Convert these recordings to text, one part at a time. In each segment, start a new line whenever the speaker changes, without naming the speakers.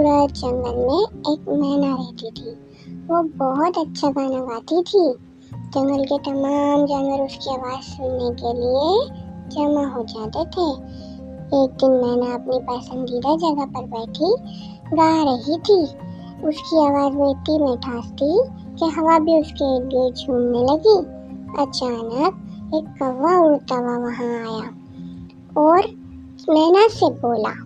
पूरा जंगल में एक मैना रहती थी। वो बहुत अच्छा गाना गाती थी। जंगल के तमाम जानवर उसकी आवाज़ सुनने के लिए जमा हो जाते थे। एक दिन मैना अपनी पसंदीदा जगह पर बैठी गा रही थी। उसकी आवाज़ में इतनी मिठास थी कि हवा भी उसके इर्द गिर्द झूमने लगी। अचानक एक कौवा उड़ता हुआ वहाँ आया और मैना से बोला,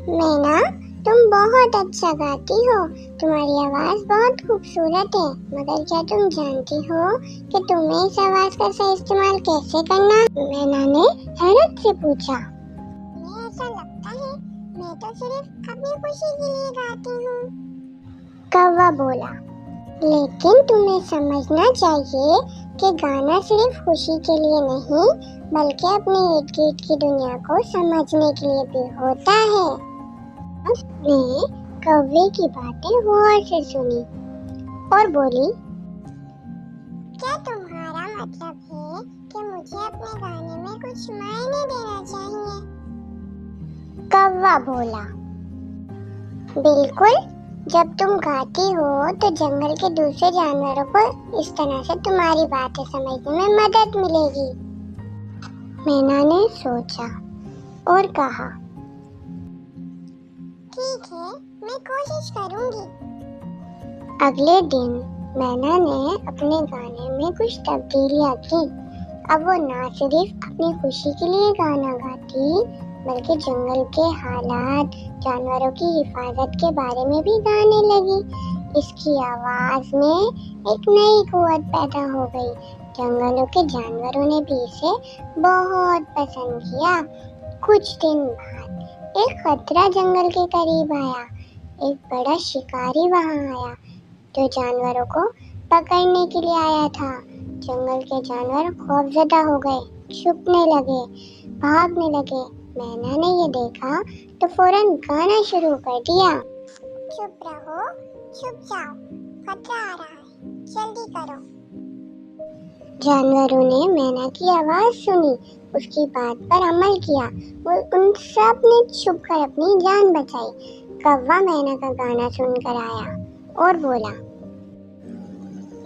मैना, तुम बहुत अच्छा गाती हो। तुम्हारी आवाज़ बहुत खूबसूरत है, मगर क्या तुम जानती हो कि तुम्हें इस आवाज़ का सही इस्तेमाल कैसे करना? मैना ने हैरत से पूछा। मुझे ऐसा लगता है, मैं तो सिर्फ अपनी खुशी के लिए गाती हूँ, कौवा बोला। लेकिन तुम्हें समझना चाहिए कि गाना सिर्फ खुशी के लिए नहीं, बल्कि अपने इर्द गिर्द की दुनिया को समझने के लिए भी होता है। उसने कौवे की बातें गौर से सुनी और बोली, क्या तुम्हारा मतलब है कि मुझे अपने गाने में कुछ मायने देना चाहिए? कौवा बोला, बिल्कुल। जब तुम गाती हो तो जंगल के दूसरे जानवरों को इस तरह से तुम्हारी बातें समझने में मदद मिलेगी। मैना ने सोचा और कहा, ठीक है, मैं कोशिश करूंगी। अगले दिन मैना ने अपने गाने में कुछ तब्दीलियां की। अब वो ना सिर्फ अपनी खुशी के लिए गाना गाती, बल्कि जंगल के हालात, जानवरों की हिफाजत के बारे में भी गाने लगी। इसकी आवाज में एक नई कुव्वत पैदा हो गई। जंगलों के जानवरों ने भी इसे बहुत पसंद किया। कुछ दिन बाद एक खतरा जंगल के करीब आया। एक बड़ा शिकारी वहां आया जो जानवरों को पकड़ने के लिए आया था। जंगल के जानवर खौफजदा हो गए, छुपने लगे, भागने लगे। मैना ने ये देखा तो फौरन गाना शुरू कर दिया, चुप रहो, छुप जाओ, खतरा आ रहा है, जल्दी करो। जानवरों ने मैना की आवाज सुनी, उसकी बात पर अमल किया। वो उन सब ने छुपकर अपनी जान बचाई। कौवा मैना का गाना सुनकर आया और बोला,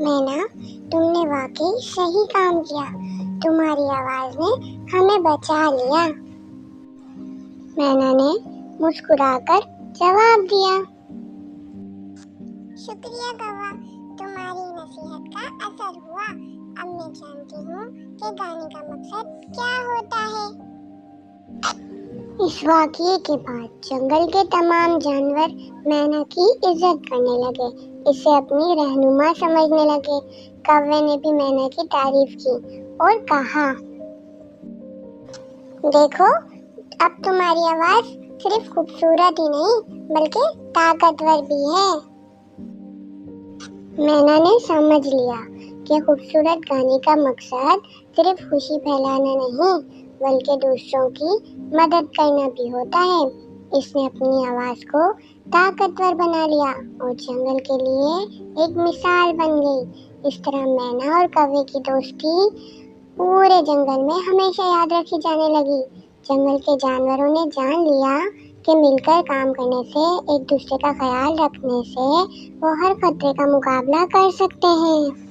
मैना, तुमने वाकई सही काम किया। तुम्हारी आवाज ने हमें बचा लिया। मैना ने मुस्कुराकर जवाब दिया, शुक्रिया कौवा, तुम्हारी नसीहत का असर हुआ। अब मैं जानती हूँ कि गाने का मकसद क्या होता है। इस वाक़ये के बाद जंगल के तमाम जानवर मैना की इज्जत करने लगे, इसे अपनी रहनुमा समझने लगे। कौवे ने भी मैना की तारीफ की और कहा, देखो, अब तुम्हारी आवाज सिर्फ खूबसूरत ही नहीं, बल्कि ताकतवर भी है। मैना ने समझ लिया कि खूबसूरत गाने का मकसद सिर्फ खुशी फैलाना नहीं, बल्कि दूसरों की मदद करना भी होता है। इसने अपनी आवाज को ताकतवर बना लिया और जंगल के लिए एक मिसाल बन गई। इस तरह मैना और कौवे की दोस्ती पूरे जंगल में हमेशा याद रखी जाने लगी। जंगल के जानवरों ने जान लिया कि मिलकर काम करने से, एक दूसरे का ख्याल रखने से वो हर खतरे का मुकाबला कर सकते हैं।